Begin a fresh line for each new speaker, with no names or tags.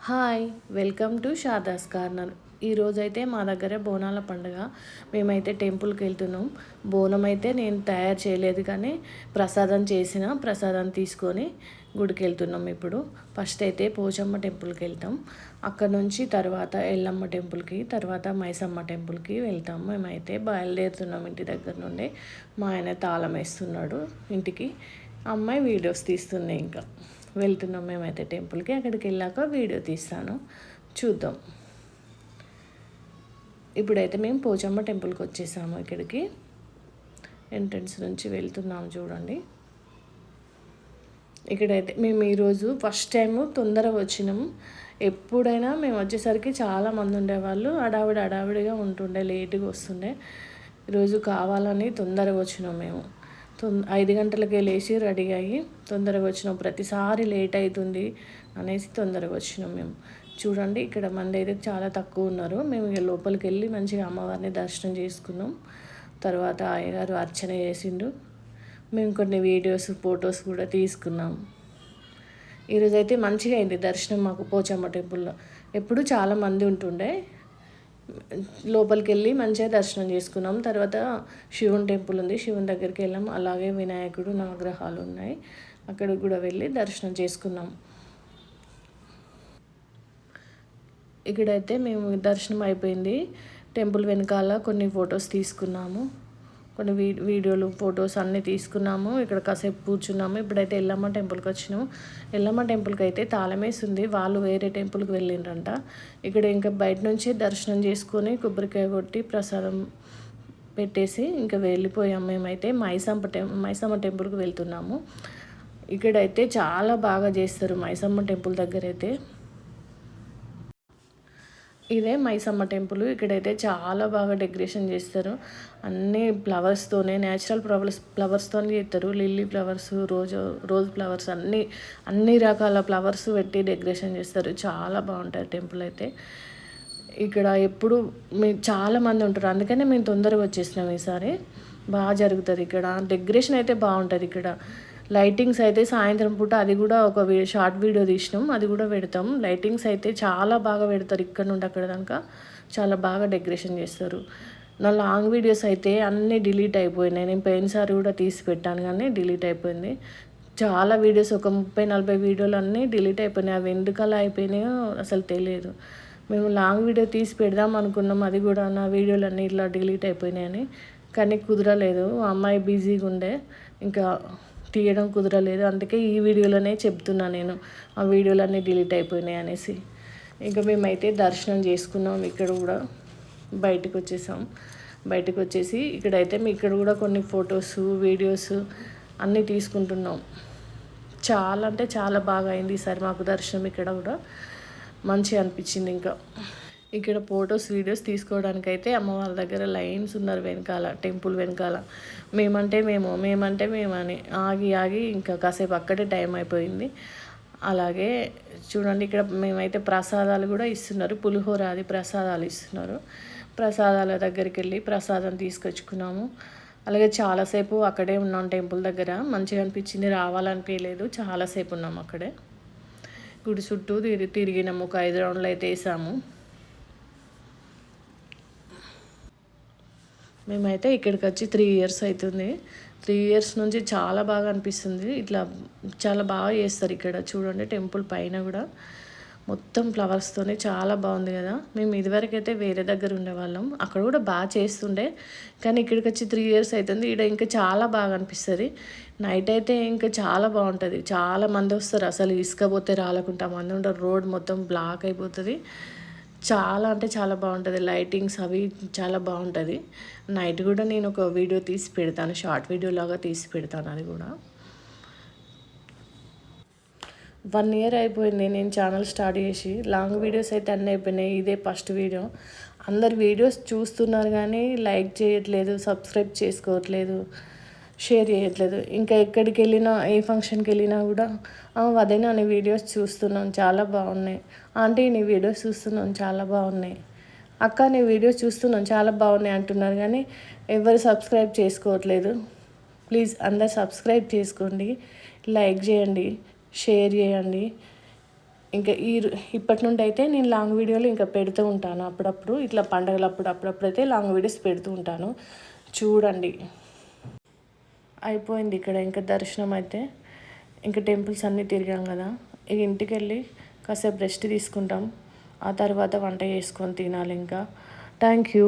Hi, welcome to Shada's corner. ఈరోజైతే మా దగ్గర బోనాల పండుగ. మేమైతే టెంపుల్కి వెళ్తున్నాం. బోనం అయితే నేను తయారు చేయలేదు, కానీ ప్రసాదం తీసుకొని గుడికి వెళ్తున్నాం. ఇప్పుడు ఫస్ట్ అయితే పోచమ్మ టెంపుల్కి వెళ్తాం. అక్కడ నుంచి తర్వాత ఎల్లమ్మ టెంపుల్కి, తర్వాత మైసమ్మ టెంపుల్కి వెళ్తాం. మేమైతే బయలుదేరుతున్నాం ఇంటి దగ్గర నుండి. మా ఆయన తాళం వేస్తున్నాడు ఇంటికి, అమ్మాయి వీడియోస్ తీస్తుంది. ఇంకా వెళ్తున్నాం మేమైతే టెంపుల్కి. అక్కడికి వెళ్ళాక వీడియో తీస్తాను, చూద్దాం. ఇప్పుడైతే మేము పోచమ్మ టెంపుల్కి వచ్చేసాము. ఇక్కడికి ఎంట్రన్స్ నుంచి వెళ్తున్నాము, చూడండి. ఇక్కడైతే మేము ఈరోజు ఫస్ట్ టైము తొందరగా వచ్చినాము. ఎప్పుడైనా మేము వచ్చేసరికి చాలామంది ఉండేవాళ్ళు, అడావిడిగా ఉంటుండే, లేటుగా వస్తుండే. ఈరోజు కావాలని తొందరగా వచ్చినాం మేము. 5 గంటలకే లేచి రెడీ అయ్యి తొందరగా వచ్చినాం. ప్రతిసారి లేట్ అవుతుంది అనేసి తొందరగా వచ్చినాం మేము. చూడండి, ఇక్కడ మంది అయితే చాలా తక్కువ ఉన్నారు. మేము ఇక లోపలికి వెళ్ళి మంచిగా అమ్మవారిని దర్శనం చేసుకున్నాం. తర్వాత అయ్యగారు అర్చన చేసిండు. మేము కొన్ని వీడియోస్, ఫొటోస్ కూడా తీసుకున్నాం. ఈరోజైతే మంచిగా అయింది దర్శనం మాకు పోచమ్మ టెంపుల్లో. ఎప్పుడు చాలామంది ఉంటుండే. లోపలికి వెళ్ళి మంచిగా దర్శనం చేసుకున్నాం. తర్వాత శివుని టెంపుల్ ఉంది, శివుని దగ్గరికి వెళ్ళాం. అలాగే వినాయకుడు, నవగ్రహాలు ఉన్నాయి, అక్కడికి కూడా వెళ్ళి దర్శనం చేసుకున్నాం. ఇక్కడైతే మేము దర్శనం అయిపోయింది. టెంపుల్ వెనకాల కొన్ని ఫొటోస్ తీసుకున్నాము, కొన్ని వీడియోలు, ఫొటోస్ అన్నీ తీసుకున్నాము. ఇక్కడ కాసేపు కూర్చున్నాము. ఇప్పుడైతే ఎల్లమ్మ టెంపుల్కి వచ్చినాము. ఎల్లమ్మ టెంపుల్కి అయితే తాళమేసింది, వాళ్ళు వేరే టెంపుల్కి వెళ్ళిండ్రంట. ఇక్కడ ఇంకా బయట నుంచి దర్శనం చేసుకొని కొబ్బరికాయ కొట్టి ప్రసాదం పెట్టేసి ఇంకా వెళ్ళిపోయాము. మేమైతే మైసమ్మ టెంపుల్కి వెళ్తున్నాము. ఇక్కడైతే చాలా బాగా చేస్తారు మైసమ్మ టెంపుల్ దగ్గర అయితే. ఇదే మైసమ్మ టెంపుల్. ఇక్కడైతే చాలా బాగా డెకరేషన్ చేస్తారు. అన్నీ ఫ్లవర్స్తోనే, న్యాచురల్ ఫ్లవర్స్తోనే చేస్తారు. లిల్లీ ఫ్లవర్స్, రోజ్ ఫ్లవర్స్, అన్ని రకాల ఫ్లవర్స్ పెట్టి డెకరేషన్ చేస్తారు. చాలా బాగుంటుంది టెంపుల్ అయితే. ఇక్కడ ఎప్పుడు చాలామంది ఉంటారు, అందుకనే మేము తొందరగా వచ్చేసినాం ఈసారి. బాగా జరుగుతుంది ఇక్కడ. డెకరేషన్ అయితే బాగుంటుంది ఇక్కడ. లైటింగ్స్ అయితే సాయంత్రం పూట, అది కూడా ఒక షార్ట్ వీడియో తీసినాం, అది కూడా పెడతాం. లైటింగ్స్ అయితే చాలా బాగా పెడతారు. ఇక్కడ నుండి అక్కడ దాకా చాలా బాగా డెకరేషన్ చేస్తారు. నా లాంగ్ వీడియోస్ అయితే అన్నీ డిలీట్ అయిపోయినాయి. నేను పోయినసారి కూడా తీసి పెట్టాను, కానీ డిలీట్ అయిపోయింది. చాలా వీడియోస్, ఒక 30-40 వీడియోలు అన్నీ డిలీట్ అయిపోయినాయి. అవి ఎందుకలా అయిపోయినాయో అసలు తెలియదు. మేము లాంగ్ వీడియో తీసి పెడదాం అనుకున్నాం, అది కూడా నా వీడియోలు అన్నీ ఇట్లా డిలీట్ అయిపోయినాయని. కానీ కుదరలేదు, అమ్మాయి బిజీగా ఉండే, ఇంకా తీయడం కుదరలేదు. అందుకే ఈ వీడియోలోనే చెప్తున్నా నేను, ఆ వీడియోలన్నీ డిలీట్ అయిపోయినాయి అనేసి. ఇంకా మేమైతే దర్శనం చేసుకున్నాం. ఇక్కడ కూడా బయటకు వచ్చేసి ఇక్కడైతే ఇక్కడ కూడా కొన్ని ఫొటోస్, వీడియోస్ అన్నీ తీసుకుంటున్నాం. చాలా అంటే చాలా బాగా అయింది ఈసారి మాకు దర్శనం. ఇక్కడ కూడా మంచిగా అనిపించింది. ఇంకా ఇక్కడ ఫొటోస్, వీడియోస్ తీసుకోవడానికైతే అమ్మవారి దగ్గర లైన్స్ ఉన్నారు వెనకాల, టెంపుల్ వెనకాల. మేమంటే మేమని ఆగి ఇంకా కాసేపు అక్కడే టైం అయిపోయింది. అలాగే చూడండి, ఇక్కడ మేమైతే ప్రసాదాలు కూడా ఇస్తున్నారు, పులిహోర అది ప్రసాదాలు ఇస్తున్నారు. ప్రసాదాల దగ్గరికి వెళ్ళి ప్రసాదం తీసుకొచ్చుకున్నాము. అలాగే చాలాసేపు అక్కడే ఉన్నాం టెంపుల్ దగ్గర. మంచిగా అనిపించింది, రావాలనిపించలేదు. చాలాసేపు ఉన్నాము అక్కడే. గుడి చుట్టూ తిరిగినాము, ఒక 5 రౌండ్లు అయితే వేసాము. మేమైతే ఇక్కడికి వచ్చి 3 ఇయర్స్ అవుతుంది. 3 ఇయర్స్ నుంచి చాలా బాగా అనిపిస్తుంది. ఇట్లా చాలా బాగా చేస్తారు ఇక్కడ. చూడండి, టెంపుల్ పైన కూడా మొత్తం ఫ్లవర్స్తోనే చాలా బాగుంది కదా. మేము ఇదివరకైతే వేరే దగ్గర ఉండేవాళ్ళం, అక్కడ కూడా బాగా చేస్తుండే. కానీ ఇక్కడికి వచ్చి 3 ఇయర్స్ అవుతుంది. ఇక్కడ ఇంకా చాలా బాగా అనిపిస్తుంది. నైట్ అయితే ఇంకా చాలా బాగుంటుంది. చాలా మంది వస్తారు, అసలు ఇసుకపోతే రాలకుండా మంది ఉంటారు. రోడ్ మొత్తం బ్లాక్ అయిపోతుంది. చాలా అంటే చాలా బాగుంటుంది. లైటింగ్స్ అవి చాలా బాగుంటుంది. నైట్ కూడా నేను ఒక వీడియో తీసి పెడతాను, షార్ట్ వీడియో లాగా తీసి పెడతాను. అది కూడా 1 ఇయర్ అయిపోయింది నేను ఛానల్ స్టార్ట్ చేసి. లాంగ్ వీడియోస్ అయితే అన్నీ అయిపోయినాయి, ఇదే ఫస్ట్ వీడియో. అందరు వీడియోస్ చూస్తున్నారు కానీ లైక్ చేయట్లేదు, సబ్స్క్రైబ్ చేసుకోవట్లేదు, షేర్ చేయట్లేదు. ఇంకా ఎక్కడికి వెళ్ళినా, ఏ ఫంక్షన్కి వెళ్ళినా కూడా వదినా నీ వీడియోస్ చూస్తున్నాం చాలా బాగున్నాయి, ఆంటీ నీ వీడియోస్ చూస్తున్నాం చాలా బాగున్నాయి, అక్క నీ వీడియోస్ చూస్తున్నాం చాలా బాగున్నాయి అంటున్నారు. కానీ ఎవరు సబ్స్క్రైబ్ చేసుకోవట్లేదు. ప్లీజ్ అందరు సబ్స్క్రైబ్ చేసుకోండి, లైక్ చేయండి, షేర్ చేయండి. ఇంకా ఇప్పటి నుండి అయితే నేను లాంగ్ వీడియోలు ఇంకా పెడుతూ ఉంటాను అప్పుడప్పుడు, ఇట్లా పండగలప్పుడు అప్పుడప్పుడు అయితే లాంగ్ వీడియోస్ పెడుతూ ఉంటాను. చూడండి. అయిపోయింది ఇక్కడ ఇంకా దర్శనం అయితే. ఇంకా టెంపుల్స్ అన్నీ తిరిగాం కదా, ఇక ఇంటికి వెళ్ళి కాసేపు రెస్ట్ తీసుకుంటాం. ఆ తర్వాత వంట చేసుకొని తినాలి ఇంకా. Thank you.